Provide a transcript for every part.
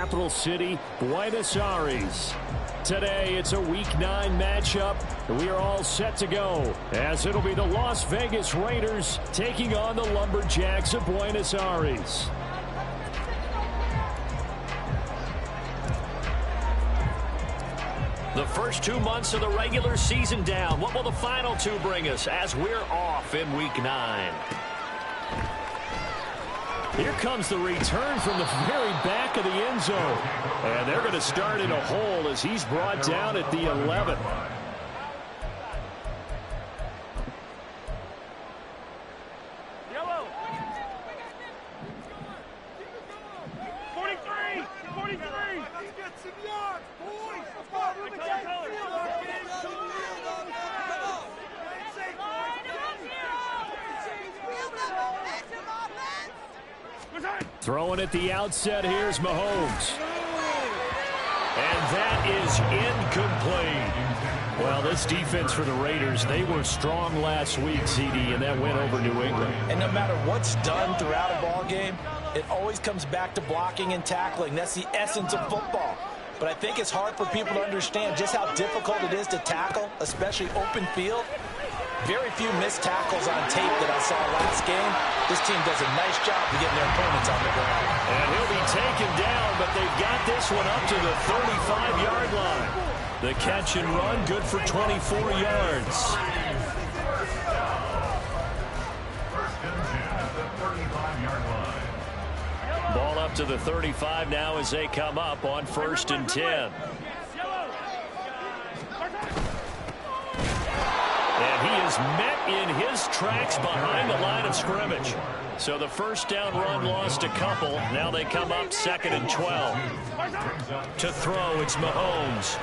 Capital city, Buenos Aires. Today, it's a Week 9 matchup, and we are all set to go, as it'll be the Las Vegas Raiders taking on the Lumberjacks of Buenos Aires. The first 2 months of the regular season down. What will the final 2 bring us as we're off in Week 9? Here comes the return from the very back of the end zone. And they're going to start in a hole as he's brought down at the 11. Yellow. 43. 43. Let's get some yards, boys. Throwing at the outset, here's Mahomes. And that is incomplete. Well, this defense for the Raiders, they were strong last week, CD, and that went over New England. And no matter what's done throughout a ball game, it always comes back to blocking and tackling. That's the essence of football. But I think it's hard for people to understand just how difficult it is to tackle, especially open field. Very few missed tackles on tape that I saw last game. This team does a nice job of getting their opponents on the ground. And he'll be taken down, but they've got this one up to the 35-yard line. The catch and run, good for 24 yards. Ball up to the 35 now as they come up on 1st and 10. And he is met in his tracks behind the line of scrimmage. So the first down run lost a couple. Now they come up 2nd and 12. To throw, it's Mahomes.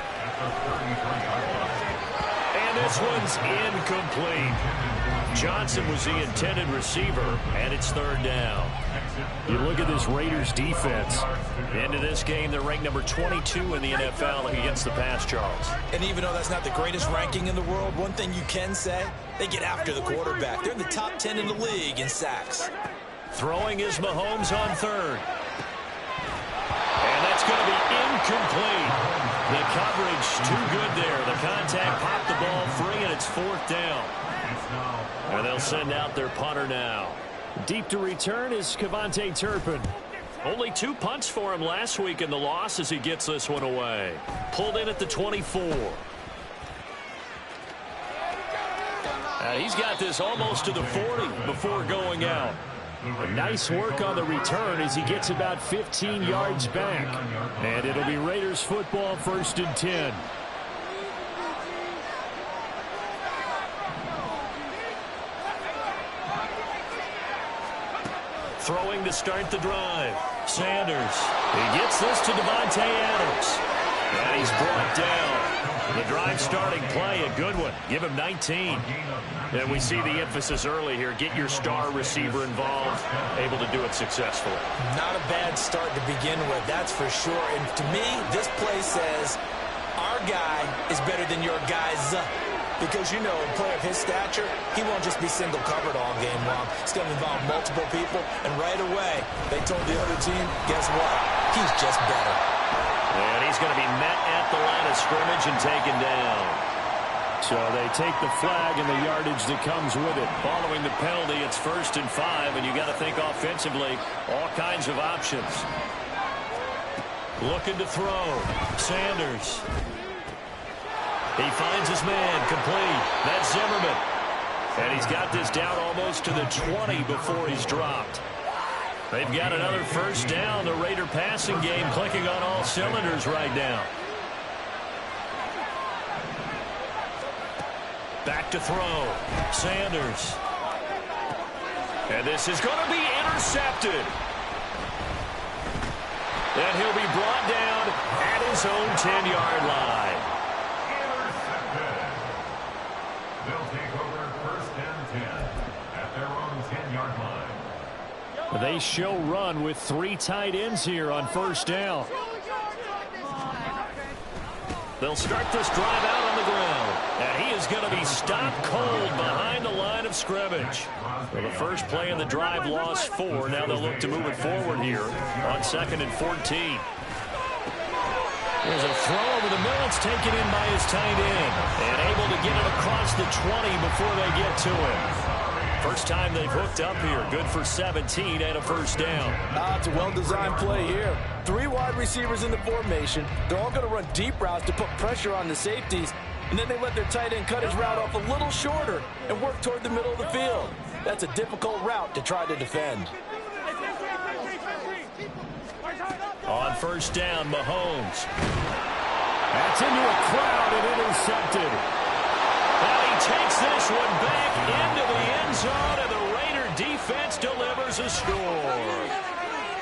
And this one's incomplete. Johnson was the intended receiver, and it's 3rd down. You look at this Raiders defense. Into this game, they're ranked number 22 in the NFL against the pass, Charles. And even though that's not the greatest ranking in the world, one thing you can say, they get after the quarterback. They're in the top 10 in the league in sacks. Throwing is Mahomes on 3rd. And that's going to be incomplete. The coverage too good there. The contact popped the ball free, and it's 4th down. And they'll send out their punter now. Deep to return is Cavante Turpin. Only 2 punts for him last week in the loss as he gets this one away. Pulled in at the 24. And he's got this almost to the 40 before going out. Nice work on the return as he gets about 15 yards back. And it'll be Raiders football, 1st and 10. Throwing to start the drive. Sanders. He gets this to Devontae Adams. And he's brought down. The drive starting play, a good one. Give him 19. And we see the emphasis early here. Get your star receiver involved. Able to do it successfully. Not a bad start to begin with, that's for sure. And to me, this play says, our guy is better than your guy's. Because, you know, a player of his stature, he won't just be single covered all game long. It's going to involve multiple people. And right away, they told the other team, guess what? He's just better. And he's going to be met at the line of scrimmage and taken down. So they take the flag and the yardage that comes with it. Following the penalty, it's 1st and 5, and you got to think offensively, all kinds of options. Looking to throw. Sanders. He finds his man, complete. That's Zimmerman. And he's got this down almost to the 20 before he's dropped. They've got another 1st down. The Raider passing game clicking on all cylinders right now. Back to throw. Sanders. And this is going to be intercepted. And he'll be brought down at his own 10-yard line. They show run with 3 tight ends here on 1st down. They'll start this drive out on the ground. And he is going to be stopped cold behind the line of scrimmage. Well, the first play in the drive lost 4. Now they'll look to move it forward here on 2nd and 14. throw over the middle. It's taken in by his tight end. And able to get it across the 20 before they get to him. First time they've hooked up here. Good for 17 and a first down. It's a well-designed play here. 3 wide receivers in the formation. They're all going to run deep routes to put pressure on the safeties. And then they let their tight end cut his route off a little shorter and work toward the middle of the field. That's a difficult route to try to defend. On first down, Mahomes. That's into a crowd and intercepted. Now he takes this one back into the end zone, and the Raider defense delivers a score.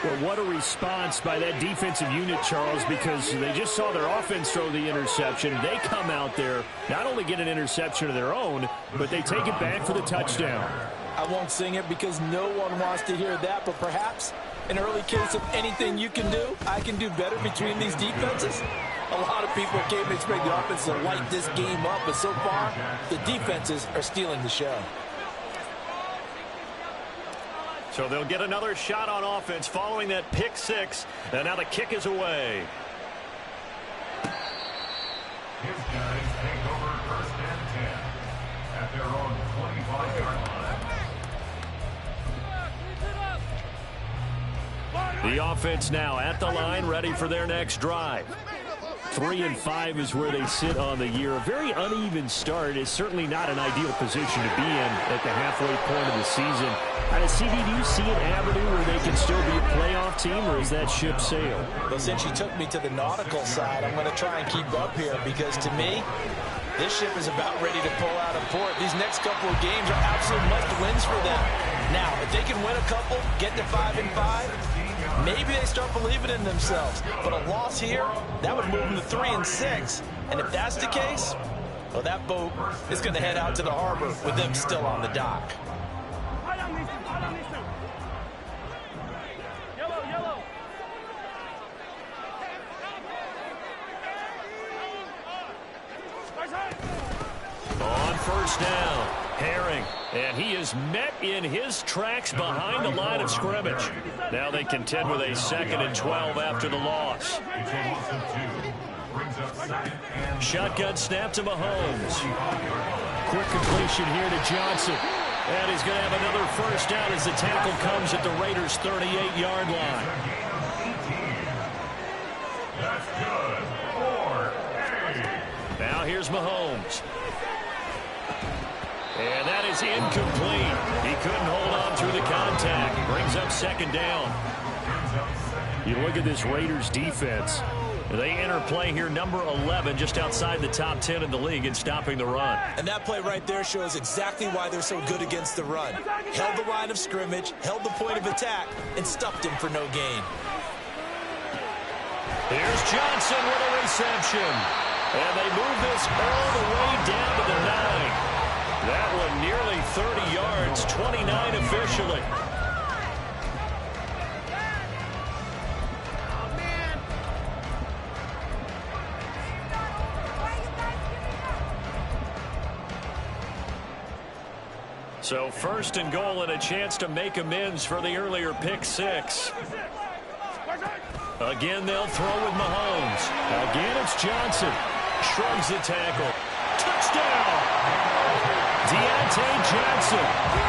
Well, what a response by that defensive unit, Charles, because they just saw their offense throw the interception. They come out there, not only get an interception of their own, but they take it back for the touchdown. I won't sing it because no one wants to hear that, but perhaps an early case of anything you can do, I can do better between these defenses. A lot of people came to expect the offense to light this game up, but so far, the defenses are stealing the show. So they'll get another shot on offense following that pick 6, and now the kick is away. His guys take over first and 10 at their own 25-yard line. The offense now at the line, ready for their next drive. 3-5 is where they sit on the year. A very uneven start is certainly not an ideal position to be in at the halfway point of the season. CD, do you see an avenue where they can still be a playoff team, or is that ship sailed? Well, since you took me to the nautical side, I'm going to try and keep up here because, to me, this ship is about ready to pull out of port. These next couple of games are absolute must-wins for them. Now, if they can win a couple, get to 5-5, maybe they start believing in themselves. But a loss here, that would move them to 3-6. And if that's the case, well, that boat is going to head out to the harbor with them still on the dock. On first down, Herring, and he is met in his tracks behind the line of scrimmage. Now they contend with a 2nd and 12 after the loss. Shotgun snap to Mahomes. Quick completion here to Johnson. And he's going to have another first down as the tackle comes at the Raiders' 38-yard line. That's good. 4-8. Now here's Mahomes. And that is incomplete. He couldn't hold on through the contact. Brings up 2nd down. You look at this Raiders defense. They enter play here, number 11, just outside the top 10 in the league in stopping the run. And that play right there shows exactly why they're so good against the run. Held the line of scrimmage, held the point of attack, and stuffed him for no gain. Here's Johnson with a reception. And they move this all the way down to the 9. That one nearly 30 yards, 29 officially. So 1st and goal and a chance to make amends for the earlier pick 6. Again, they'll throw with Mahomes. Again, it's Johnson. Shrugs the tackle. Touchdown! Deontay Johnson.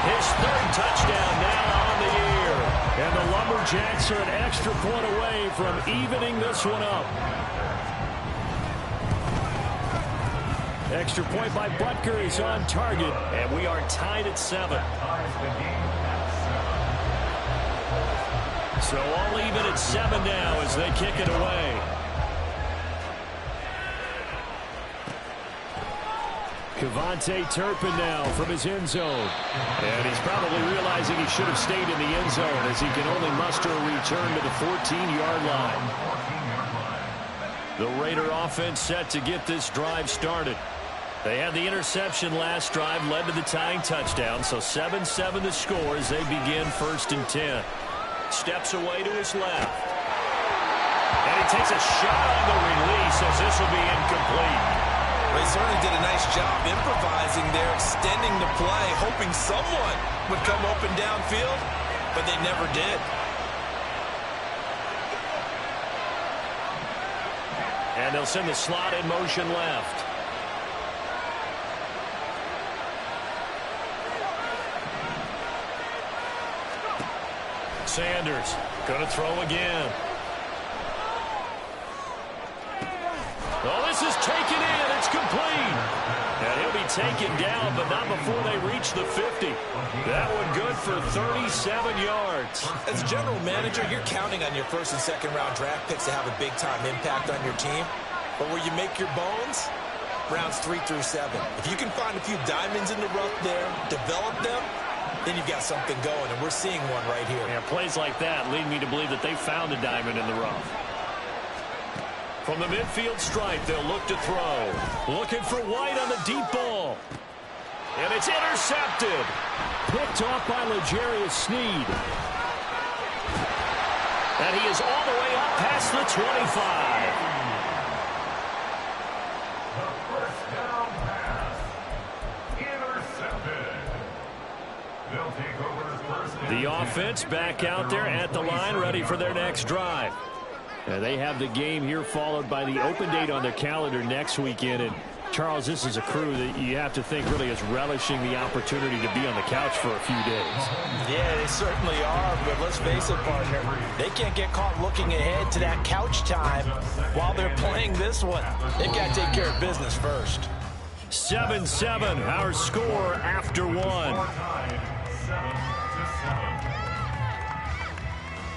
His 3rd touchdown now on the year. And the Lumberjacks are an extra point away from evening this one up. Extra point by Butker is on target. And we are tied at 7. So all even at 7 now as they kick it away. Kevontae Turpin now from his end zone. And he's probably realizing he should have stayed in the end zone as he can only muster a return to the 14-yard line. The Raider offense set to get this drive started. They had the interception last drive, led to the tying touchdown, so 7-7 the score as they begin 1st and 10. Steps away to his left. And he takes a shot on the release as this will be incomplete. They certainly did a nice job improvising there, extending the play, hoping someone would come open downfield, but they never did. And they'll send the slot in motion left. Sanders going to throw again. Oh, this is taken in. It's complete. And he'll be taken down, but not before they reach the 50. That one good for 37 yards. As a general manager, you're counting on your first and second round draft picks to have a big-time impact on your team. But where you make your bones, rounds 3 through 7. If you can find a few diamonds in the rough there, develop them, then you've got something going, and we're seeing one right here. Yeah, plays like that lead me to believe that they found a diamond in the rough. From the midfield stripe, they'll look to throw. Looking for White on the deep ball. And it's intercepted. Picked off by L'Jarius Sneed. And he is all the way up past the 25. The first down pass. Intercepted. They'll take over first and The offense back out there at the line, ready for their next drive. They have the game here followed by the open date on their calendar next weekend. And Charles, this is a crew that you have to think really is relishing the opportunity to be on the couch for a few days. Yeah, they certainly are, but let's face it, partner. They can't get caught looking ahead to that couch time while they're playing this one. They've got to take care of business first. 7-7, our score after one.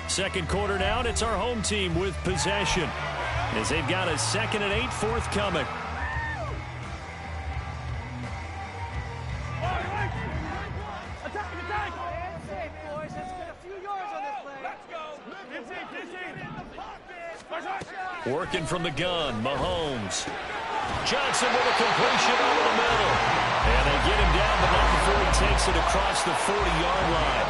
Second quarter down, it's our home team with possession as they've got a 2nd and 8 forthcoming. Working from the gun, Mahomes. Johnson with a completion over the middle. And they get him down, but not before he takes it across the 40-yard line.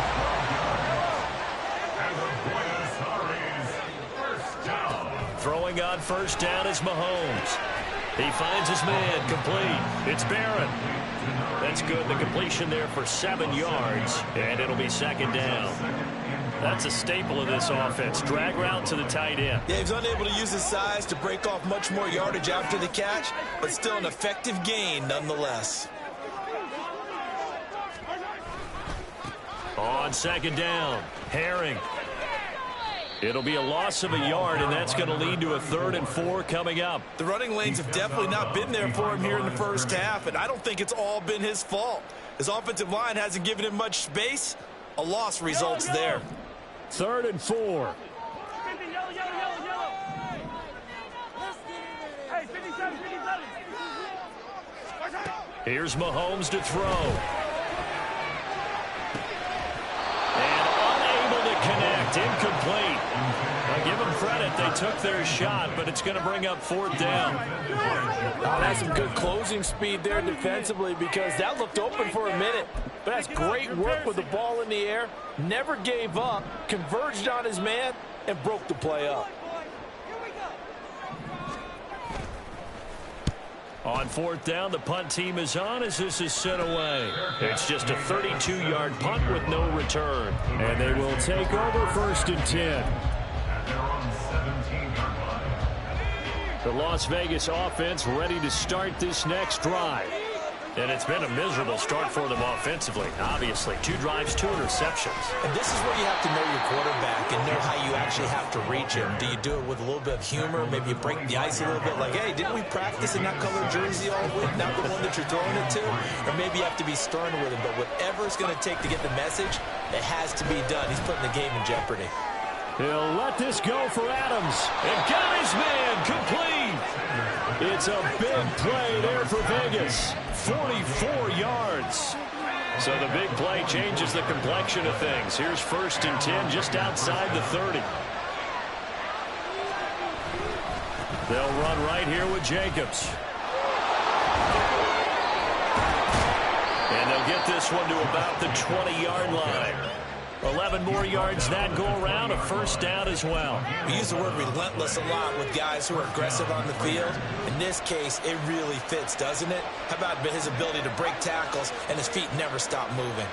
Throwing on first down is Mahomes. He finds his man, complete. It's Barron. That's good. The completion there for 7 yards, and it'll be 2nd down. That's a staple of this offense. Drag route to the tight end. Yeah, he's unable to use his size to break off much more yardage after the catch, but still an effective gain nonetheless. On 2nd down, Herring. It'll be a loss of a yard, and that's going to lead to a 3rd and 4 coming up. The running lanes have definitely not been there for him here in the first half, and I don't think it's all been his fault. His offensive line hasn't given him much space. A loss results there. 3rd and 4. Here's Mahomes to throw. Connect, incomplete. I give them credit. They took their shot, but it's going to bring up 4th down. Oh, that's some good closing speed there defensively because that looked open for a minute. But that's great work with the ball in the air. Never gave up, converged on his man, and broke the play up. On 4th down, the punt team is on as this is sent away. It's just a 32-yard punt with no return. And they will take over 1st and 10. The Las Vegas offense ready to start this next drive. And it's been a miserable start for them offensively. Obviously, 2 drives, 2 interceptions. And this is where you have to know your quarterback and know how you actually have to reach him. Do you do it with a little bit of humor? Maybe you break the ice a little bit like, hey, didn't we practice in that color jersey all week? Not the one that you're throwing it to? Or maybe you have to be stern with him. But whatever it's going to take to get the message, it has to be done. He's putting the game in jeopardy. He'll let this go for Adams. And got his man complete. It's a big play there for Vegas. 44 yards. So the big play changes the complexion of things. Here's 1st and 10 just outside the 30. They'll run right here with Jacobs. And they'll get this one to about the 20-yard line. 11 more yards that go around, a 1st down as well. We use the word relentless a lot with guys who are aggressive on the field. In this case, it really fits, doesn't it? How about his ability to break tackles and his feet never stop moving?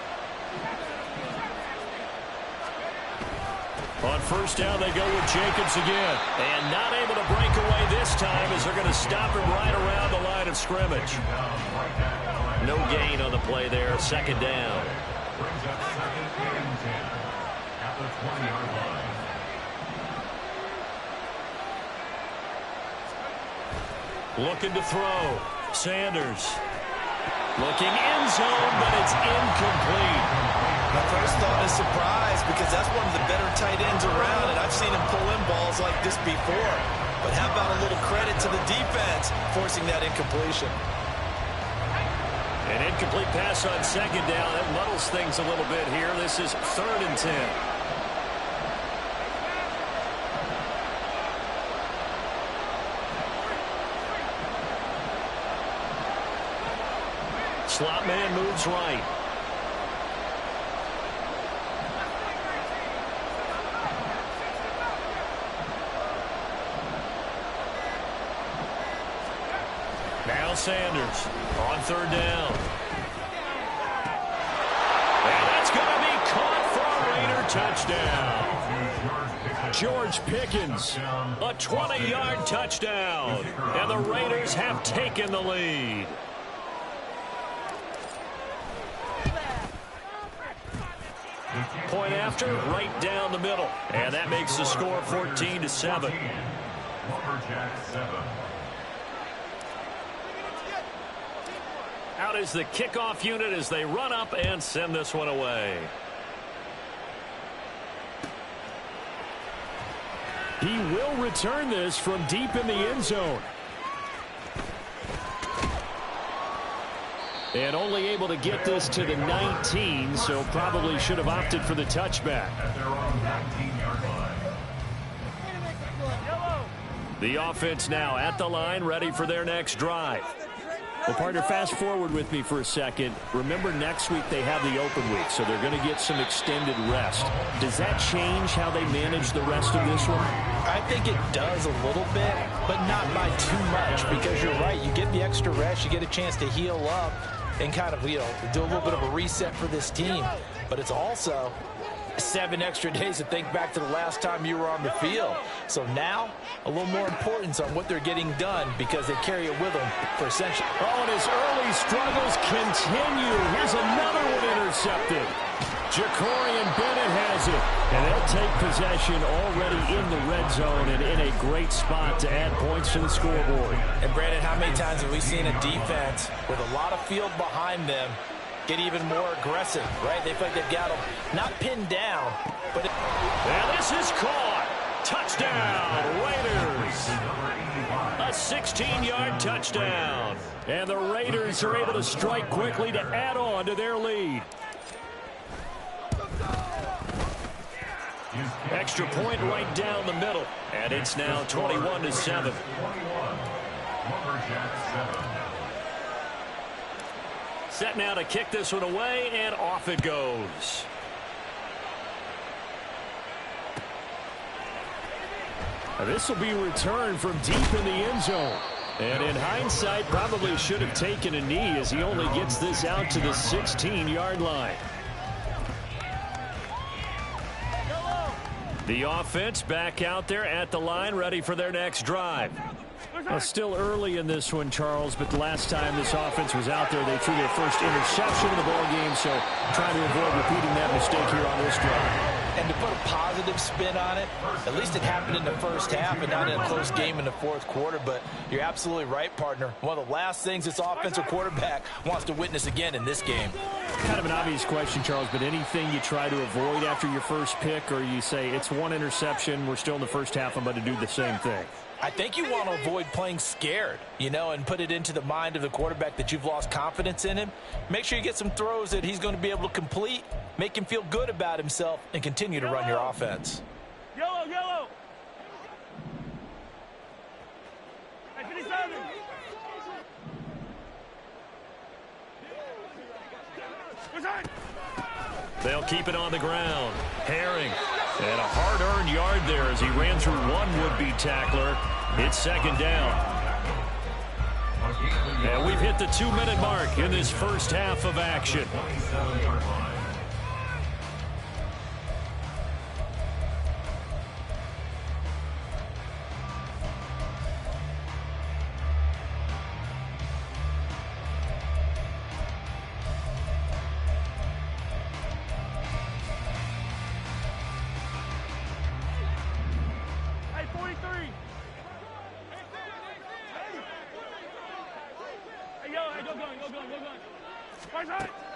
On 1st down, they go with Jacobs again. And not able to break away this time as they're going to stop him right around the line of scrimmage. No gain on the play there. Second down. Brings up second and 10 at the 20-yard line. Looking to throw. Sanders. Looking end zone, but it's incomplete. My first thought is surprise because that's one of the better tight ends around, and I've seen him pull in balls like this before. But how about a little credit to the defense forcing that incompletion? An incomplete pass on second down. That muddles things a little bit here. This is 3rd and 10. Slot man moves right. Now Sanders on 3rd down. And that's going to be caught for a Raider touchdown. George Pickens, a 20-yard touchdown. And the Raiders have taken the lead. Point after, right down the middle. And that makes the score 14-7. Lumberjack 7. Out is the kickoff unit as they run up and send this one away. He will return this from deep in the end zone. And only able to get this to the 19, so probably should have opted for the touchback. At their own 19-yard line. The offense now at the line, ready for their next drive. Well, partner, fast forward with me for a second. Remember, next week they have the open week, so they're going to get some extended rest. Does that change how they manage the rest of this one? I think it does a little bit, but not by too much, because you're right. You get the extra rest. You get a chance to heal up and kind of, you know, do a little bit of a reset for this team. But it's also 7 extra days to think back to the last time you were on the field. So now, a little more importance on what they're getting done because they carry it with them for essentially. Oh, and his early struggles continue. Here's another one intercepted. Jacorian Bennett has it. And they'll take possession already in the red zone and in a great spot to add points to the scoreboard. And, Brandon, how many times have we seen a defense with a lot of field behind them get even more aggressive, right? They feel like they've got them not pinned down, but... And this is caught. Touchdown, Raiders. A 16-yard touchdown. And the Raiders are able to strike quickly to add on to their lead. Extra point right down the middle. And it's now 21-7. Set now to kick this one away, and off it goes. This will be returned from deep in the end zone. And in hindsight, probably should have taken a knee as he only gets this out to the 16-yard line. The offense back out there at the line, ready for their next drive. Still early in this one, Charles, but the last time this offense was out there, they threw their first interception of the ball game, so trying to avoid repeating that mistake here on this drive. And to put a positive spin on it, at least it happened in the first half and not in a close game in the fourth quarter, but you're absolutely right, partner. One of the last things this offensive quarterback wants to witness again in this game. Kind of an obvious question, Charles, but anything you try to avoid after your first pick, or you say it's one interception, we're still in the first half, I'm about to do the same thing? I think you want to avoid playing scared, you know, and put it into the mind of the quarterback that you've lost confidence in him. Make sure you get some throws that he's going to be able to complete, make him feel good about himself, and continue to run your offense. Yellow, yellow. They'll keep it on the ground. Herring. And a hard-earned yard there as he ran through one would-be tackler. It's second down. And we've hit the 2-minute mark in this first half of action.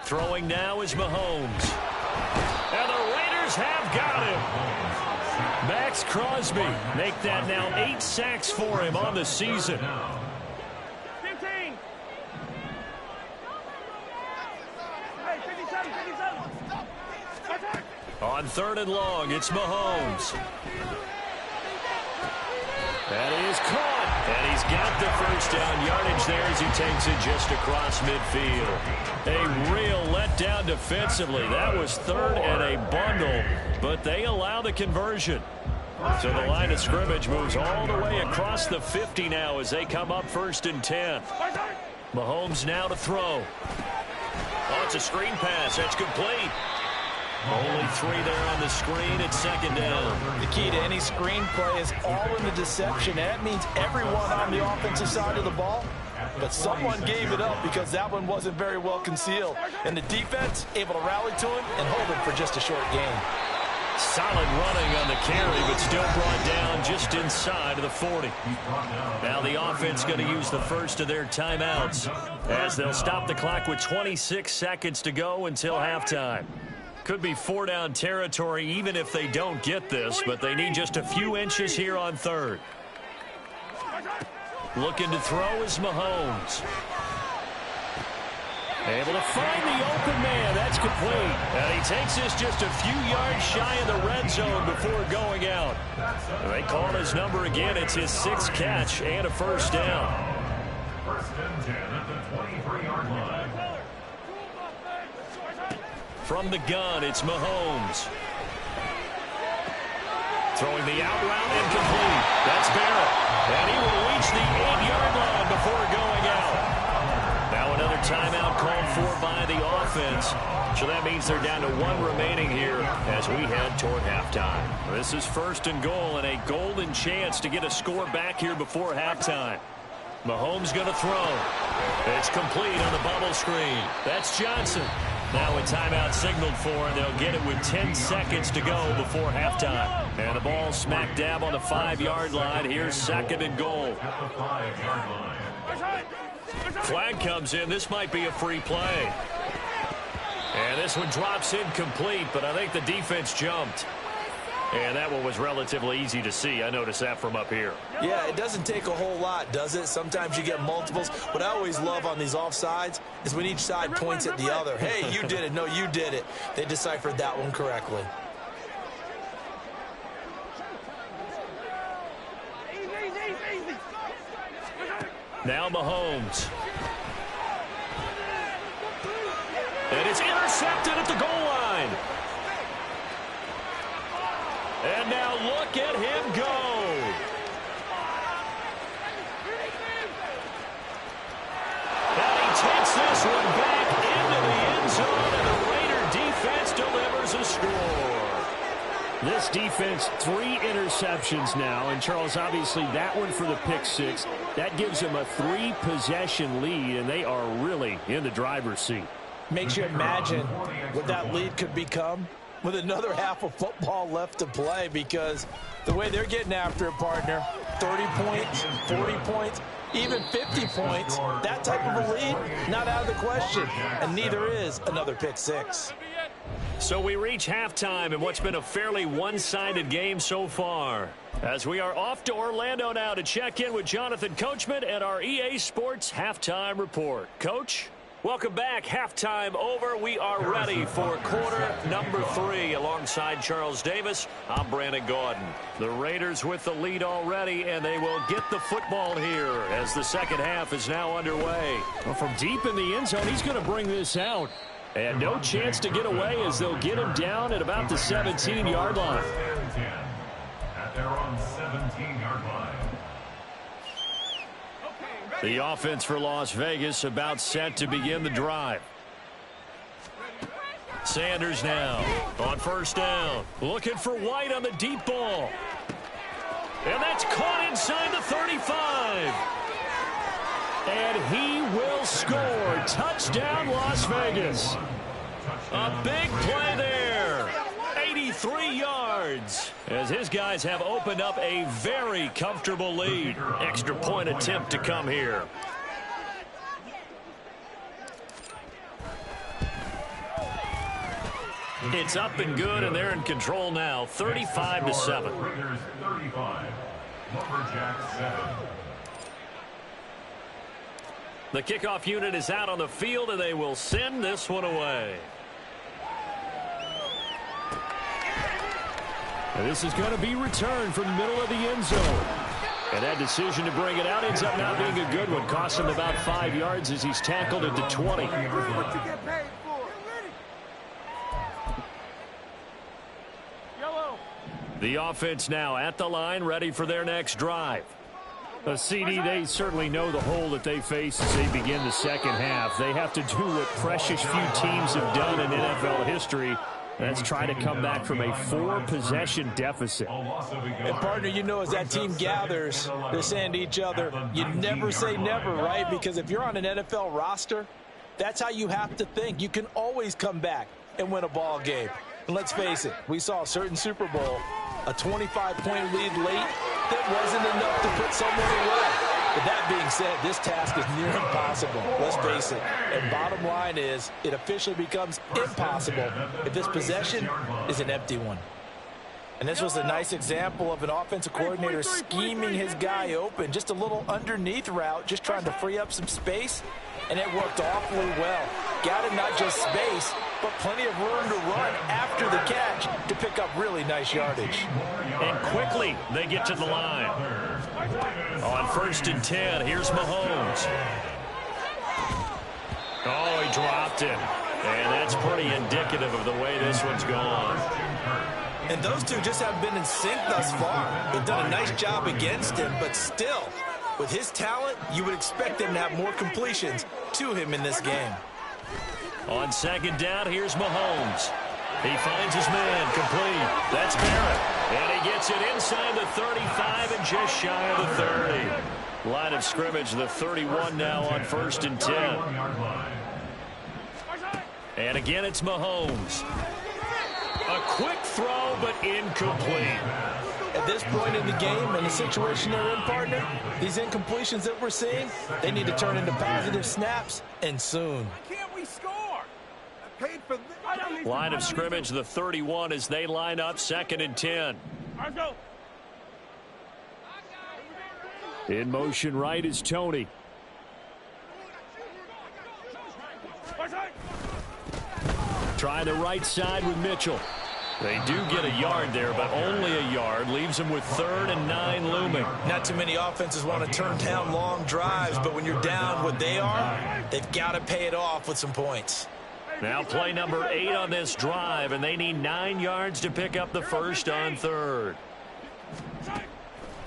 Throwing now is Mahomes. And the Raiders have got him. Max Crosby make that now 8 sacks for him on the season. 15. Hey, 57. On 3rd and long, it's Mahomes. That is caught. And he's got the first down yardage there as he takes it just across midfield. A real letdown defensively. That was 3rd and a bundle, but they allow the conversion. So the line of scrimmage moves all the way across the 50 now as they come up 1st and 10. Mahomes now to throw. Oh, it's a screen pass. That's complete. Only 3 there on the screen at 2nd down. The key to any screen play is all in the deception. That means everyone on the offensive side of the ball. But someone gave it up because that one wasn't very well concealed. And the defense able to rally to him and hold him for just a short gain. Solid running on the carry, but still brought down just inside of the 40. Now the offense going to use the first of their timeouts as they'll stop the clock with 26 seconds to go until halftime. Could be 4-down territory even if they don't get this, but they need just a few inches here on 3rd. Looking to throw is Mahomes. Able to find the open man. That's complete. And he takes this just a few yards shy of the red zone before going out. They call his number again. It's his 6th catch and a first down. 1st and 10 at the 23-yard line. From the gun, it's Mahomes. Throwing the out route incomplete. That's Barrett. And he will reach the 8-yard line before going out. Now another timeout called for by the offense. So that means they're down to 1 remaining here as we head toward halftime. This is 1st and goal and a golden chance to get a score back here before halftime. Mahomes going to throw. It's complete on the bubble screen. That's Johnson. Now a timeout signaled for, and they'll get it with 10 seconds to go before halftime. And the ball smack dab on the 5-yard line. Here's 2nd and goal. Flag comes in. This might be a free play. And this one drops incomplete, but I think the defense jumped. And that one was relatively easy to see. I noticed that from up here. Yeah, it doesn't take a whole lot, does it? Sometimes you get multiples. What I always love on these offsides is when each side points at the other. Hey, you did it. No, you did it. They deciphered that one correctly. Now Mahomes. And it's intercepted at the goal line. And now look at him go. And he takes this one back into the end zone, and the Raider defense delivers a score. This defense, 3 interceptions now. And, Charles, obviously that one for the pick 6. That gives them a 3-possession lead, and they are really in the driver's seat. Makes you imagine what that lead could become with another half of football left to play, because the way they're getting after it, partner, 30 points, 40 points, even 50 points, that type of a lead, not out of the question, and neither is another pick 6. So we reach halftime in what's been a fairly one-sided game so far, as we are off to Orlando now to check in with Jonathan Coachman and our EA Sports Halftime Report. Coach? Welcome back. Halftime over. We are ready for quarter number 3. Alongside Charles Davis, I'm Brandon Gaudin. The Raiders with the lead already, and they will get the football here as the second half is now underway. Well, from deep in the end zone, he's going to bring this out. And no chance to get away as they'll get him down at about the 17-yard line. At their own 17-yard line. The offense for Las Vegas about set to begin the drive. Sanders now on first down. Looking for White on the deep ball. And that's caught inside the 35. And he will score. Touchdown, Las Vegas. A big play there. 83 yards. As his guys have opened up a very comfortable lead. Extra point attempt to come here. It's up and good, and they're in control now, 35-7. Raiders 35, Lumberjack 7. The kickoff unit is out on the field, and they will send this one away. And this is going to be returned from the middle of the end zone. And that decision to bring it out ends up not being a good one. Cost him about 5 yards as he's tackled at the 20. What you get paid for? Yellow. The offense now at the line, ready for their next drive. A CD, they certainly know the hole that they face as they begin the second half. They have to do what precious few teams have done in NFL history. That's try to come back from a 4-possession deficit. And, partner, you know, as that team gathers, they're saying to each other, you never say never, right? Because if you're on an NFL roster, that's how you have to think. You can always come back and win a ball game. And let's face it, we saw a certain Super Bowl, a 25-point lead late that wasn't enough to put someone away. But that being said, this task is near impossible. Let's face it. And bottom line is, it officially becomes impossible if this possession is an empty one. And this was a nice example of an offensive coordinator scheming his guy open. Just a little underneath route, just trying to free up some space. And it worked awfully well. Got him not just space, but plenty of room to run after the catch to pick up really nice yardage. And quickly, they get to the line. On 1st and 10, here's Mahomes. Oh, he dropped it. And that's pretty indicative of the way this one's gone. And those two just haven't been in sync thus far. They've done a nice job against him, but still, with his talent, you would expect them to have more completions to him in this game. On 2nd down, here's Mahomes. He finds his man, complete. That's Barrett. And he gets it inside the 35 and just shy of the 30. Line of scrimmage, the 31 now on 1st and 10. And again, it's Mahomes. A quick throw, but incomplete. At this point in the game and the situation they're in, partner, these incompletions that we're seeing, they need to turn into positive snaps, and soon. Why can't we score? I paid for this. Line of scrimmage, the 31 as they line up 2nd and 10. Let's go. In motion right is Tony. Trying the right side with Mitchell. They do get a yard there, but only a yard. Leaves them with 3rd and 9 looming. Not too many offenses want to turn down long drives, but when you're down what they are, they've got to pay it off with some points. Now play number 8 on this drive, and they need 9 yards to pick up the 1st on 3rd.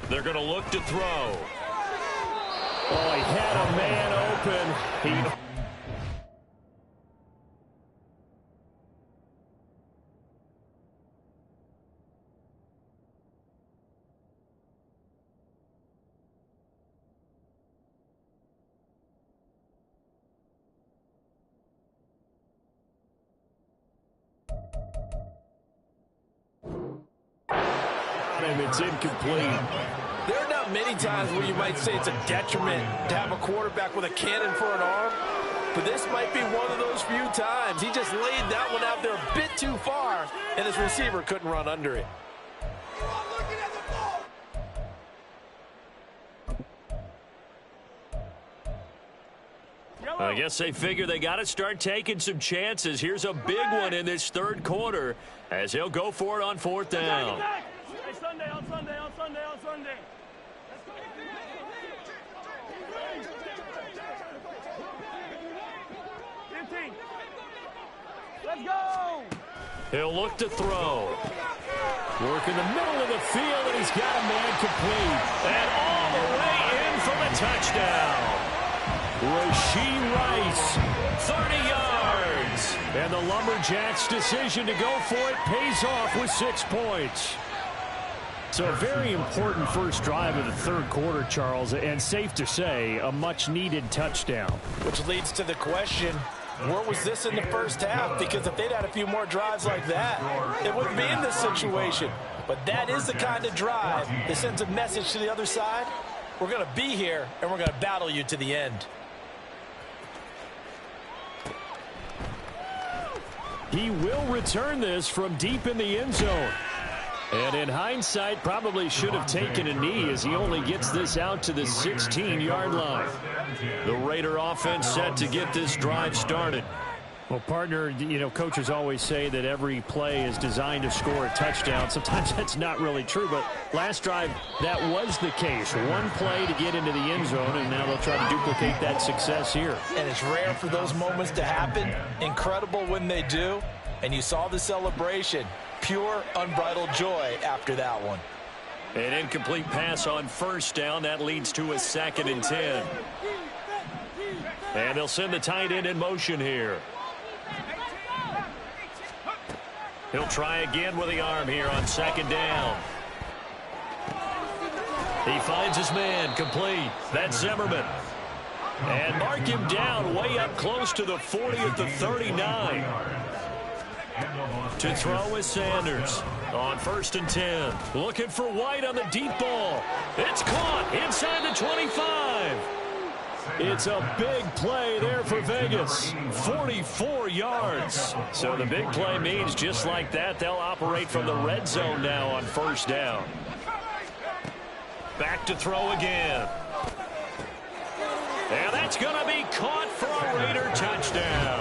They're going to look to throw. Oh, he had a man open. It's incomplete. There are not many times where you might say it's a detriment to have a quarterback with a cannon for an arm, but this might be one of those few times. He just laid that one out there a bit too far, and his receiver couldn't run under it. I guess they figure they got to start taking some chances. Here's a big one in this 3rd quarter as he'll go for it on 4th down. Sunday, on Sunday, on Sunday, on Sunday. Let's go! He'll look to throw. Work in the middle of the field, and he's got a man complete. And all the way in for the touchdown. Rashee Rice, 30 yards. And the Lumberjacks' decision to go for it pays off with 6 points. So a very important first drive of the 3rd quarter, Charles, and safe to say, a much-needed touchdown. Which leads to the question, where was this in the first half? Because if they'd had a few more drives like that, it wouldn't be in this situation. But that is the kind of drive that sends a message to the other side. We're going to be here, and we're going to battle you to the end. He will return this from deep in the end zone. And in hindsight, probably should have taken a knee as he only gets this out to the 16-yard line. The Raider offense set to get this drive started. Well, partner, you know, coaches always say that every play is designed to score a touchdown. Sometimes that's not really true, but last drive, that was the case. One play to get into the end zone, and now they'll try to duplicate that success here. And it's rare for those moments to happen. Incredible when they do. And you saw the celebration. Pure, unbridled joy after that one. An incomplete pass on first down. That leads to a 2nd and 10. And they'll send the tight end in motion here. He'll try again with the arm here on 2nd down. He finds his man, complete. That's Zimmerman. And mark him down way up close to the 40 at the 39. To throw is Sanders on 1st and 10. Looking for White on the deep ball. It's caught inside the 25. It's a big play there for Vegas. 44 yards. So the big play means just like that, they'll operate from the red zone now on 1st down. Back to throw again. And that's going to be caught for a Raider touchdown.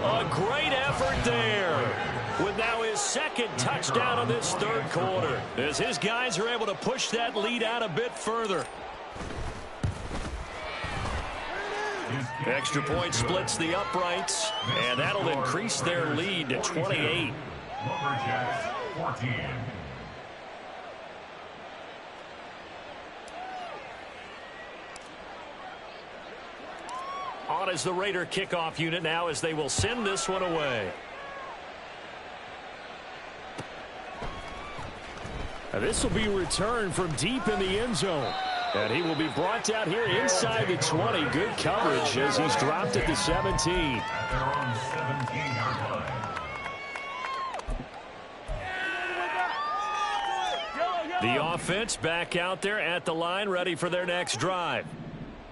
A great effort there. With now his 2nd touchdown of this 3rd quarter. As his guys are able to push that lead out a bit further. Extra point splits the uprights, and that'll increase their lead to 28. Lumberjacks 14. On is the Raider kickoff unit now as they will send this one away. Now this will be returned from deep in the end zone. And he will be brought down here inside the 20. Good coverage as he's dropped at the 17. At their own 17-yard line. The offense back out there at the line, ready for their next drive.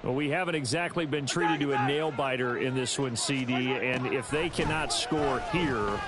Well, we haven't exactly been treated to a nail-biter in this one, CD. And if they cannot score here,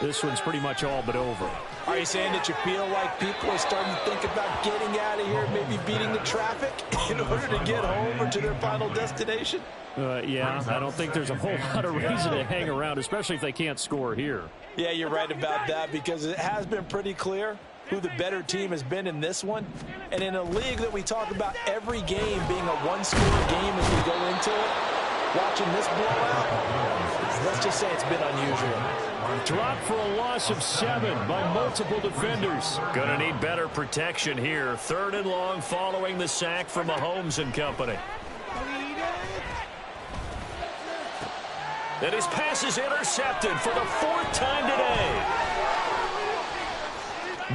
this one's pretty much all but over. Are you saying that you feel like people are starting to think about getting out of here, maybe beating the traffic in order to get home or to their final destination? Yeah, I don't think there's a whole lot of reason to hang around, especially if they can't score here. Yeah, you're right about that because it has been pretty clear who the better team has been in this one. And in a league that we talk about every game being a one-score game as we go into it, watching this blowout, let's just say it's been unusual. Dropped for a loss of 7 by multiple defenders. Gonna need better protection here. 3rd and long following the sack from Mahomes and company. And his pass is intercepted for the 4th time today.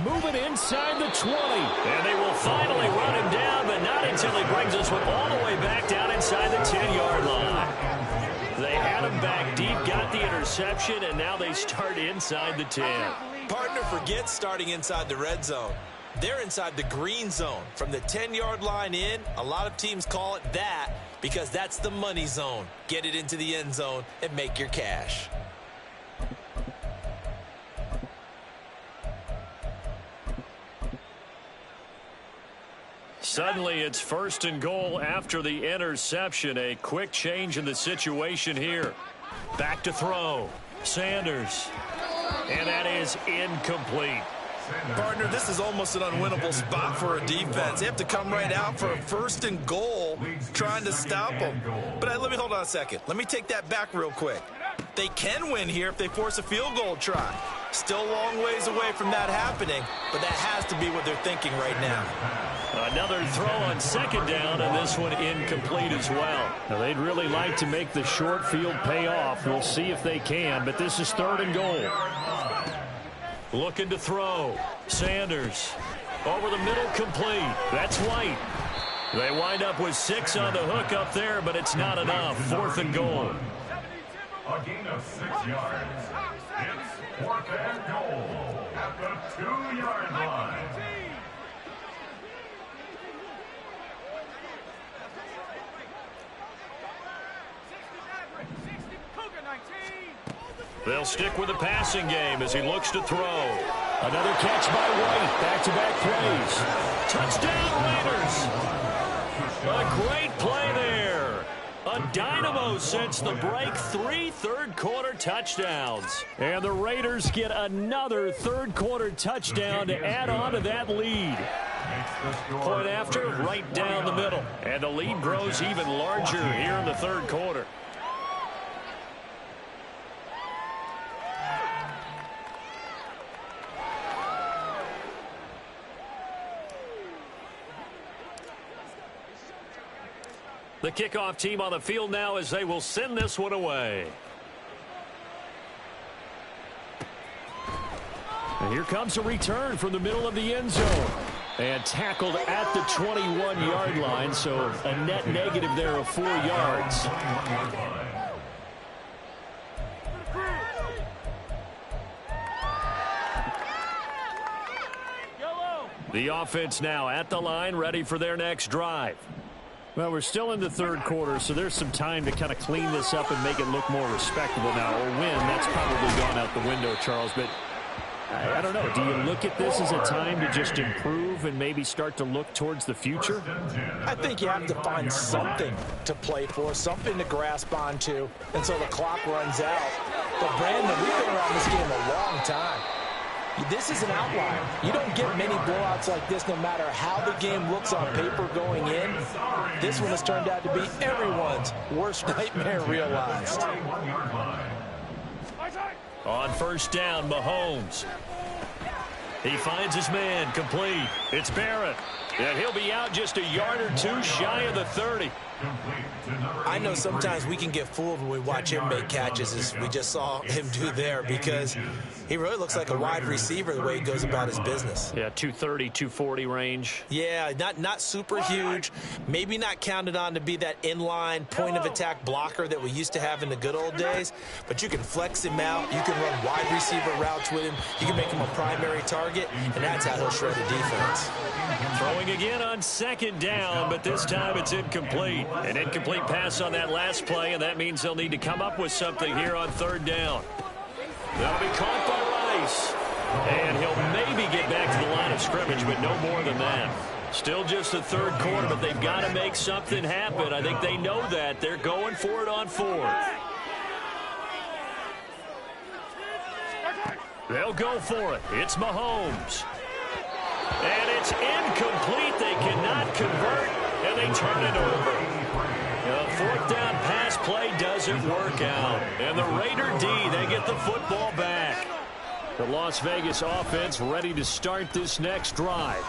Moving inside the 20. And they will finally run him down, but not until he brings this one all the way back down inside the 10-yard line. They had him back deep, got the interception, and now they start inside the 10. Partner forgets starting inside the red zone. They're inside the green zone. From the 10-yard line in, a lot of teams call it that because that's the money zone. Get it into the end zone and make your cash. Suddenly it's 1st and goal after the interception. A quick change in the situation here. Back to throw. Sanders. And that is incomplete. Partner, this is almost an unwinnable spot for a defense. They have to come right out for a 1st and goal trying to stop them. But let me hold on a second. Let me take that back real quick. They can win here if they force a field goal try. Still a long ways away from that happening, but that has to be what they're thinking right now. Another throw on 2nd down, and this one incomplete as well. Now, they'd really like to make the short field pay off. We'll see if they can, but this is 3rd and goal. Looking to throw. Sanders. Over the middle, complete. That's White. They wind up with 6 on the hook up there, but it's not enough. 4th and goal. A gain of 6 yards. It's 4th and goal at the 2-yard line. They'll stick with the passing game as he looks to throw. Another catch by White. Back-to-back plays. Touchdown, Raiders. A great play there. A dynamo since the break. 3 third-quarter touchdowns. And the Raiders get another third-quarter touchdown to add on to that lead. Point after, right down the middle. And the lead grows even larger here in the third quarter. The kickoff team on the field now as they will send this one away. And here comes a return from the middle of the end zone. And tackled at the 21-yard line, so a net negative there of 4 yards. The offense now at the line, ready for their next drive. Well, we're still in the third quarter, so there's some time to kind of clean this up and make it look more respectable now. Or win, that's probably gone out the window, Charles. But I don't know. Do you look at this as a time to just improve and maybe start to look towards the future? I think you have to find something to play for, something to grasp onto until the clock runs out. But, Brandon, we've been around this game a long time. This is an outlier. You don't get many blowouts like this no matter how the game looks on paper going in. This one has turned out to be everyone's worst nightmare realized. On first down, Mahomes. He finds his man, complete. It's Barrett. And he'll be out just a yard or two shy of the 30. I know sometimes we can get fooled when we watch him make catches, as we just saw him do there, because he really looks like a wide receiver the way he goes about his business. Yeah, 230, 240 range. Yeah, not super huge. Maybe not counted on to be that inline point-of-attack blocker that we used to have in the good old days, but you can flex him out. You can run wide receiver routes with him. You can make him a primary target, and that's how he'll shred a defense. Throwing again on second down, but this time it's incomplete. An incomplete pass on that last play, and that means they'll need to come up with something here on third down. That'll be caught by Rice. And he'll maybe get back to the line of scrimmage, but no more than that. Still just the third quarter, but they've got to make something happen. I think they know that. They're going for it on fourth. They'll go for it. It's Mahomes. And it's incomplete. They cannot convert, and they turn it over. A fourth down pass play doesn't work out. And the Raider D, they get the football back. The Las Vegas offense ready to start this next drive.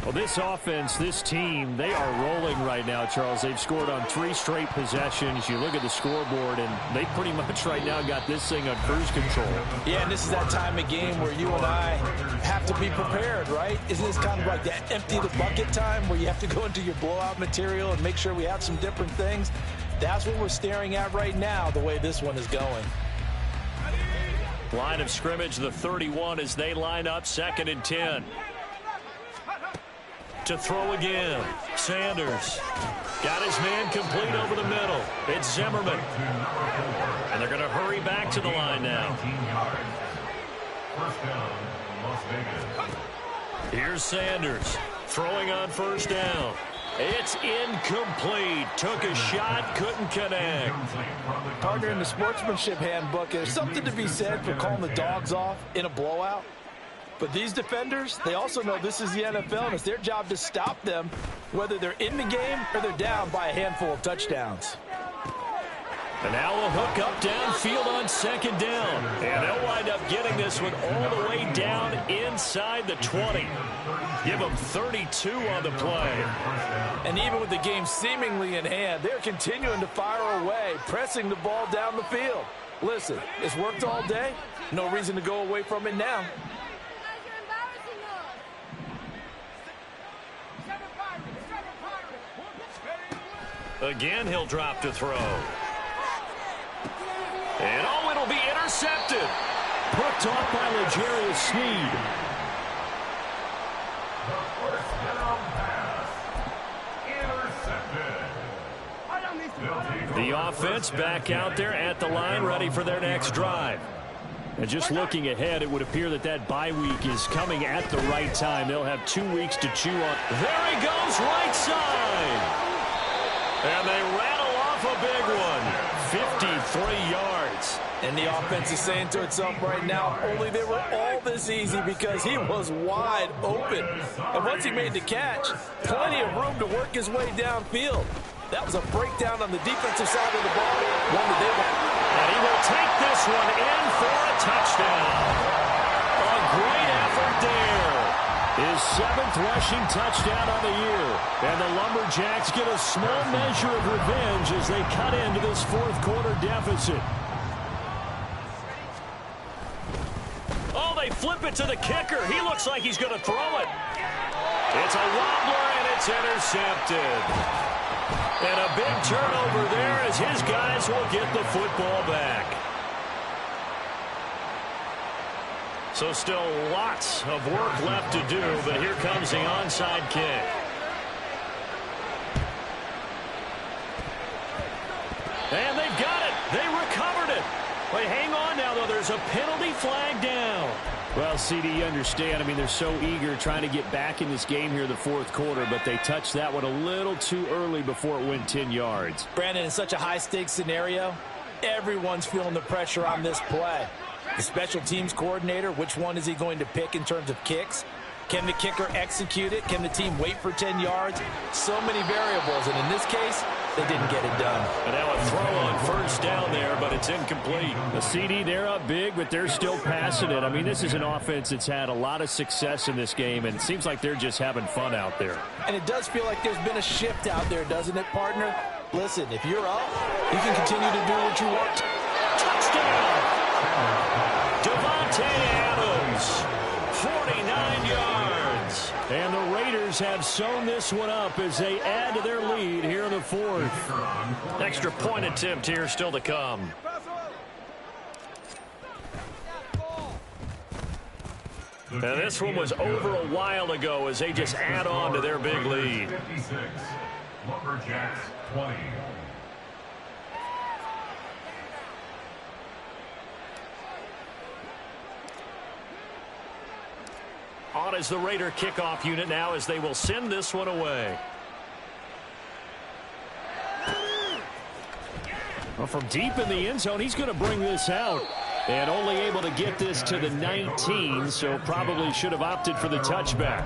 Well, this offense, this team, they are rolling right now, Charles. They've scored on 3 straight possessions. You look at the scoreboard, and they pretty much right now got this thing on cruise control. Yeah, and this is that time of game where you and I have to be prepared, right? Isn't this kind of like that empty the bucket time where you have to go into your blowout material and make sure we have some different things? That's what we're staring at right now, the way this one is going. Line of scrimmage, the 31 as they line up, 2nd and 10. To throw again. Sanders got his man complete over the middle. It's Zimmerman. And they're going to hurry back to the line now. Here's Sanders throwing on first down. It's incomplete. Took a shot, couldn't connect. Partner, in the sportsmanship handbook, there's something to be said for calling the dogs off in a blowout. But these defenders, they also know this is the NFL, and it's their job to stop them, whether they're in the game or they're down by a handful of touchdowns. And now a hook up downfield on 2nd down. And they'll wind up getting this one all the way down inside the 20. Give them 32 on the play. And even with the game seemingly in hand, they're continuing to fire away, pressing the ball down the field. Listen, it's worked all day. No reason to go away from it now. Again, he'll drop to throw. And oh, it'll be intercepted. Hooked off by L'Jarius Sneed. The first down pass. Intercepted. The offense back out there at the line, ready for their next drive. And just looking ahead, it would appear that that bye week is coming at the right time. They'll have 2 weeks to chew on. There he goes, right side. And they rattle off a big one. 53 yards. And the offense is saying to itself right now, only they were all this easy because he was wide open. And once he made the catch, plenty of room to work his way downfield. That was a breakdown on the defensive side of the ball. One that they want. And he will take this one in for a touchdown. A great effort there. His 7th rushing touchdown on the year. And the Lumberjacks get a small measure of revenge as they cut into this 4th quarter deficit. Oh, they flip it to the kicker. He looks like he's going to throw it. It's a wobbler, and it's intercepted. And a big turnover there as his guys will get the football back. So still lots of work left to do, but here comes the onside kick. And they've got it. They recovered it. But hang on now, though. There's a penalty flag down. Well, CD, you understand. I mean, they're so eager trying to get back in this game here in the 4th quarter, but they touched that one a little too early before it went 10 yards. Brandon, in such a high-stakes scenario, everyone's feeling the pressure on this play. The special teams coordinator, which one is he going to pick in terms of kicks? Can the kicker execute it? Can the team wait for 10 yards? So many variables, and in this case, they didn't get it done. And now a throw on first down there, but it's incomplete. The CD, they're up big, but they're still passing it. I mean, this is an offense that's had a lot of success in this game, and it seems like they're just having fun out there. And it does feel like there's been a shift out there, doesn't it, partner? Listen, if you're up, you can continue to do what you want. Touchdown! Devontae Adams, 49 yards. And the Raiders have sewn this one up as they add to their lead here in the 4th. Extra point attempt here still to come. And this one was over a while ago as they just add on to their big lead. 56, Lumberjacks 20. On is the Raider kickoff unit now as they will send this one away. Well, from deep in the end zone, he's going to bring this out. And only able to get this to the 19, so probably should have opted for the touchback.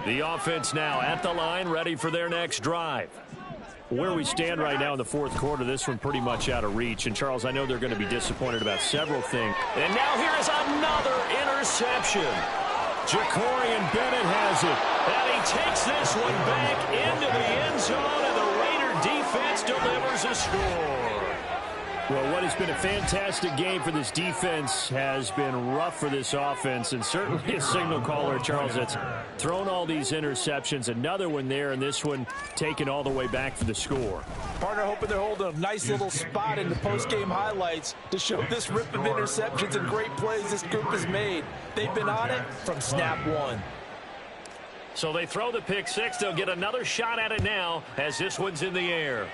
The offense now at the line, ready for their next drive. Where we stand right now in the 4th quarter, this one pretty much out of reach. And, Charles, I know they're going to be disappointed about several things. And now here is another interception. Jacorian Bennett has it. And he takes this one back into the end zone, and the Raider defense delivers a score. Well, what has been a fantastic game for this defense has been rough for this offense, and certainly a signal caller, Charles, that's thrown all these interceptions. Another one there, and this one taken all the way back for the score. Partner hoping they're holding a nice little spot in the post-game highlights to show this rip of interceptions and great plays this group has made. They've been on it from snap one. So they throw the pick six. They'll get another shot at it now as this one's in the air.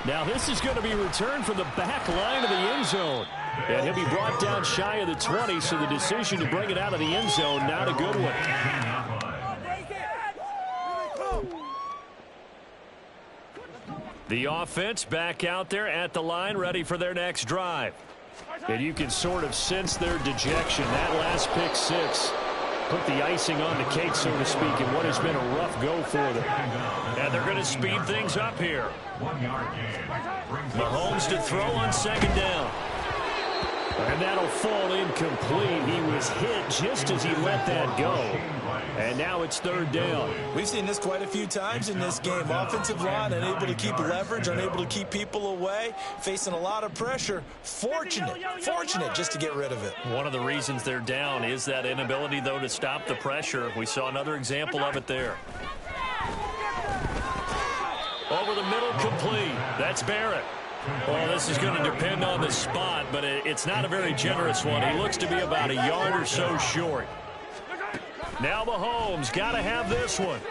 Now this is going to be returned from the back line of the end zone. And he'll be brought down shy of the 20, so the decision to bring it out of the end zone, not a good one. The offense back out there at the line, ready for their next drive. And you can sort of sense their dejection. That last pick six put the icing on the cake, so to speak, in what has been a rough go for them. And they're going to speed things up here. 1 yard gain. Mahomes to throw on second down. And that'll fall incomplete. He was hit just as he let that go. And now it's third down. We've seen this quite a few times in this game. Offensive line unable to keep leverage, unable to keep people away, facing a lot of pressure. Fortunate just to get rid of it. One of the reasons they're down is that inability, though, to stop the pressure. We saw another example of it there. Over the middle, complete. That's Barrett. Well, this is going to depend on the spot, but it's not a very generous one. He looks to be about a yard or so short. Now Mahomes got to have this one.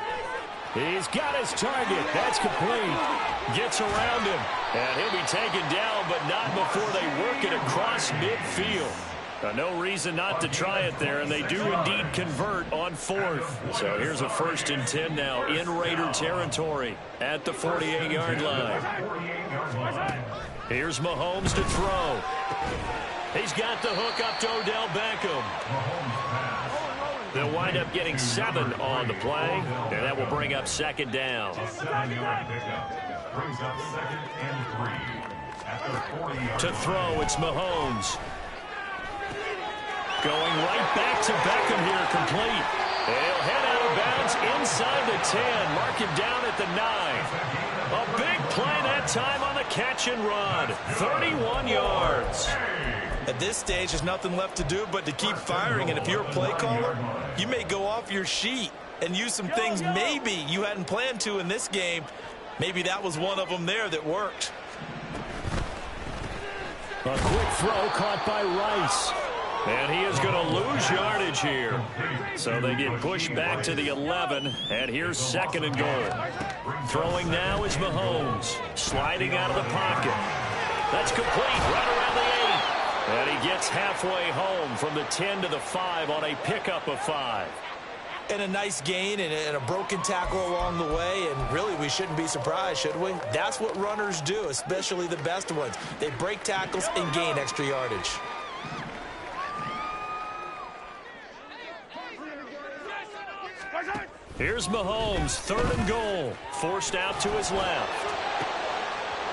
He's got his target. That's complete. Gets around him, and he'll be taken down, but not before they work it across midfield. No reason not to try it there, and they do indeed convert on fourth. So here's a 1st and 10 now in Raider territory at the 48-yard line. Here's Mahomes to throw. He's got the hook up to Odell Beckham. They'll wind up getting 7 on the play, and that will bring up 2nd down. To throw, it's Mahomes. Going right back to Beckham here, complete. And he'll head out of bounds inside the 10. Mark him down at the 9. A big play that time on the catch and run. 31 yards. At this stage, there's nothing left to do but to keep firing. And if you're a play caller, you may go off your sheet and use some things maybe you hadn't planned to in this game. Maybe that was one of them there that worked. A quick throw caught by Rice. And he is going to lose yardage here. So they get pushed back to the 11, and here's 2nd and goal. Throwing now is Mahomes, sliding out of the pocket. That's complete, right around the 8. And he gets halfway home from the 10 to the 5 on a pickup of 5. And a nice gain and a broken tackle along the way, and really we shouldn't be surprised, should we? That's what runners do, especially the best ones. They break tackles and gain extra yardage. Here's Mahomes, 3rd and goal, forced out to his left.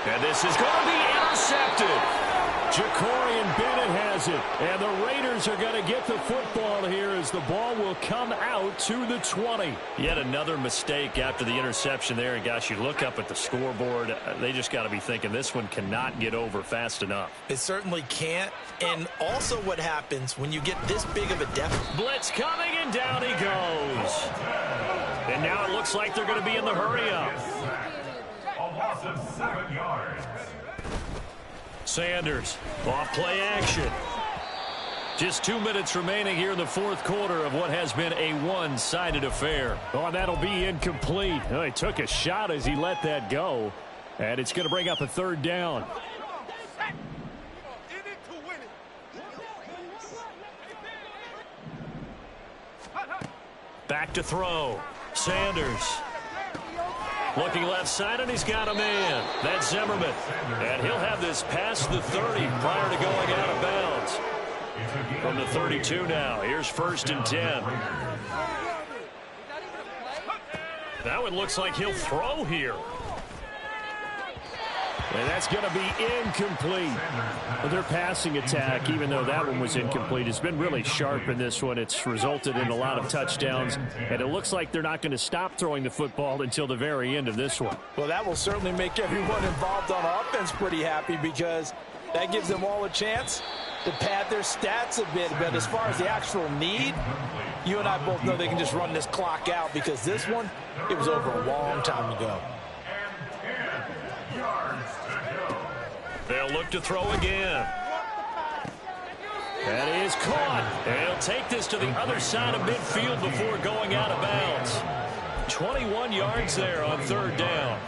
And this is going to be intercepted. Jacorian Bennett has it, and the Raiders are going to get the football here as the ball will come out to the 20. Yet another mistake after the interception there, and gosh, you look up at the scoreboard, they just got to be thinking this one cannot get over fast enough. It certainly can't, and also what happens when you get this big of a deficit. Blitz coming, and down he goes. And now it looks like they're going to be in the hurry-up. A loss of 7 yards. Sanders, off play action. Just 2 minutes remaining here in the 4th quarter of what has been a one-sided affair. Oh, that'll be incomplete. Oh, he took a shot as he let that go, and it's going to bring up a 3rd down. Back to throw. Sanders. Looking left side, and he's got a man. That's Zimmerman. And he'll have this past the 30 prior to going out of bounds. From the 32 now. Here's 1st and 10. Now it looks like he'll throw here. And that's going to be incomplete. But their passing attack, even though that one was incomplete, has been really sharp in this one. It's resulted in a lot of touchdowns, and it looks like they're not going to stop throwing the football until the very end of this one. Well, that will certainly make everyone involved on offense pretty happy, because that gives them all a chance to pad their stats a bit. But as far as the actual need, you and I both know they can just run this clock out, because this one, it was over a long time ago. They'll look to throw again. That is caught. And he'll take this to the other side of midfield before going out of bounds. 21 yards there on 3rd down.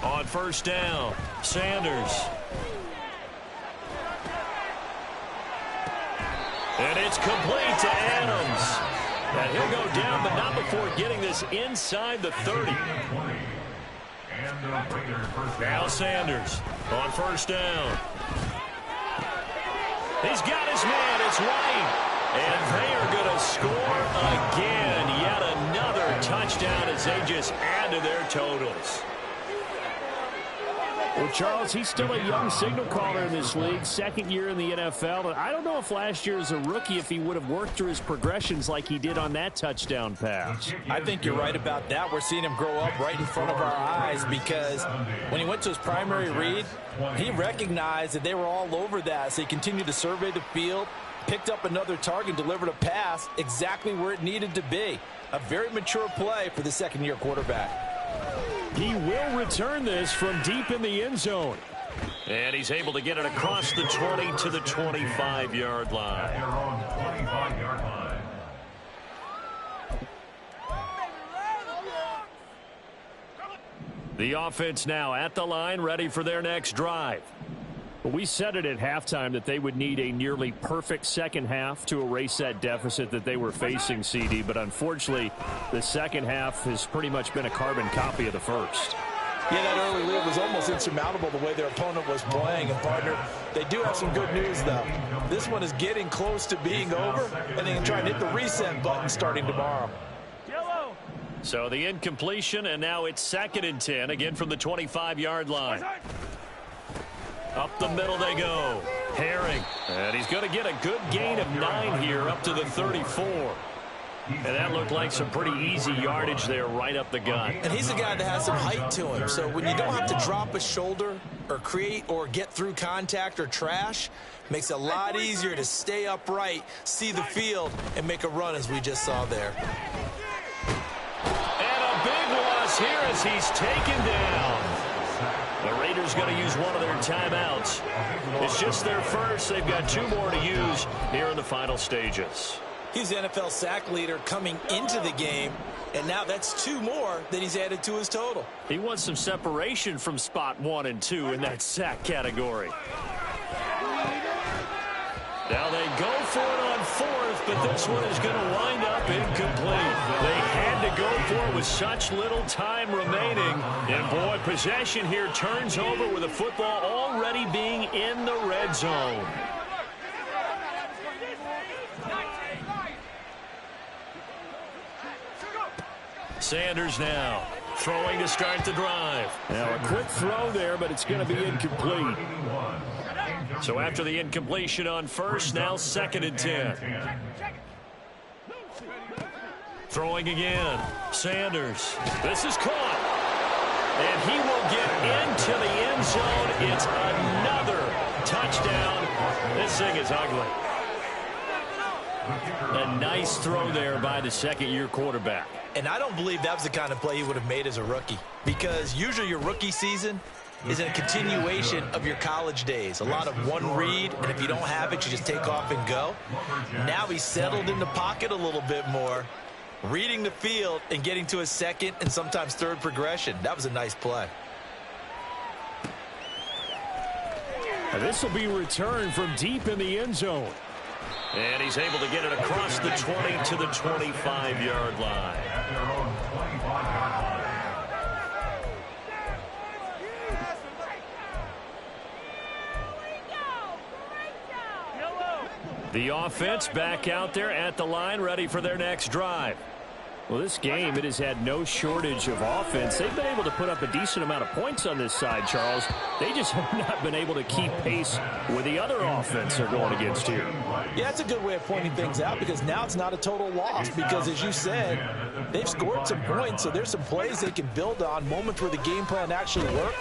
On 1st down, Sanders. And it's complete to Adams. And he'll go down, but not before getting this inside the 30. Now Sanders on 1st down. He's got his man. It's White. And they are going to score again. Yet another touchdown as they just add to their totals. Well, Charles, he's still a young signal caller in this league, 2nd year in the NFL. And I don't know if last year as a rookie, if he would have worked through his progressions like he did on that touchdown pass. I think you're right about that. We're seeing him grow up right in front of our eyes, because when he went to his primary read, he recognized that they were all over that. So he continued to survey the field, picked up another target, delivered a pass exactly where it needed to be. A very mature play for the second-year quarterback. He will return this from deep in the end zone. And he's able to get it across the 20 to the 25-yard line. Their own 25-yard line. The offense now at the line, ready for their next drive. We said it at halftime that they would need a nearly perfect second half to erase that deficit that they were facing, CD. But unfortunately, the second half has pretty much been a carbon copy of the first. Yeah, that early lead was almost insurmountable the way their opponent was playing. And, partner, they do have some good news, though. This one is getting close to being over, and they can try and hit the reset button starting tomorrow. So the incompletion, and now it's 2nd and 10, again from the 25-yard line. Up the middle they go. Herring. And he's going to get a good gain of 9 here up to the 34. And that looked like some pretty easy yardage there right up the gut. And he's a guy that has some height to him. So when you don't have to drop a shoulder or create or get through contact or trash, makes it a lot easier to stay upright, see the field, and make a run as we just saw there. And a big loss here as he's taken down. The Raiders going to use one of their timeouts. It's just their first. They've got 2 more to use here in the final stages. He's the NFL sack leader coming into the game, and now that's 2 more that he's added to his total. He wants some separation from spot 1 and 2 in that sack category. Now they go for it on 4th, but this one is going to wind up incomplete. They had to go for it with such little time remaining. And, boy, possession here turns over with the football already being in the red zone. Sanders now throwing to start the drive. Now a quick throw there, but it's going to be incomplete. So after the incompletion on 1st, now 2nd and 10. Throwing again. Sanders. This is caught. And he will get into the end zone. It's another touchdown. This thing is ugly. A nice throw there by the second-year quarterback. And I don't believe that was the kind of play he would have made as a rookie, because usually your rookie season is a continuation of your college days. A lot of one read, and if you don't have it, you just take off and go. Now he's settled in the pocket a little bit more, reading the field and getting to a second and sometimes third progression. That was a nice play. And this will be returned from deep in the end zone. And he's able to get it across the 20 to the 25-yard line. At their own 25-yard line. The offense back out there at the line, ready for their next drive. Well, this game, it has had no shortage of offense. They've been able to put up a decent amount of points on this side, Charles. They just have not been able to keep pace with the other offense they're going against here. Yeah, that's a good way of pointing things out, because now it's not a total loss, because as you said, they've scored some points, so there's some plays they can build on, moments where the game plan actually worked.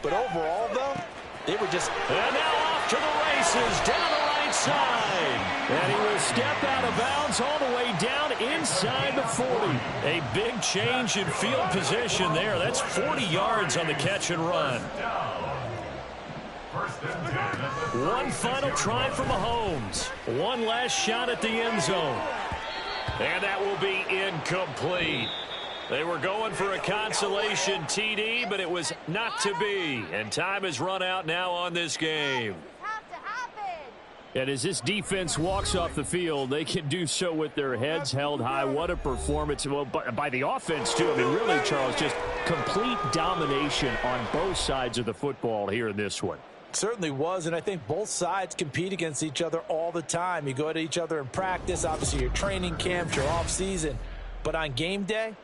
But overall, though, they were just... And now off to the races, down the right side. And he will step out of bounds all the way down inside the 40. A big change in field position there. That's 40 yards on the catch and run. One final try for Mahomes. One last shot at the end zone. And that will be incomplete. They were going for a consolation TD, but it was not to be. And time has run out now on this game. And as this defense walks off the field, they can do so with their heads held high. What a performance by the offense, too. I mean, really, Charles, just complete domination on both sides of the football here in this one. Certainly was, and I think both sides compete against each other all the time. You go at each other in practice, obviously your training camps, your off season. But on game day,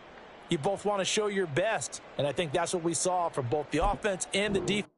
you both want to show your best. And I think that's what we saw from both the offense and the defense.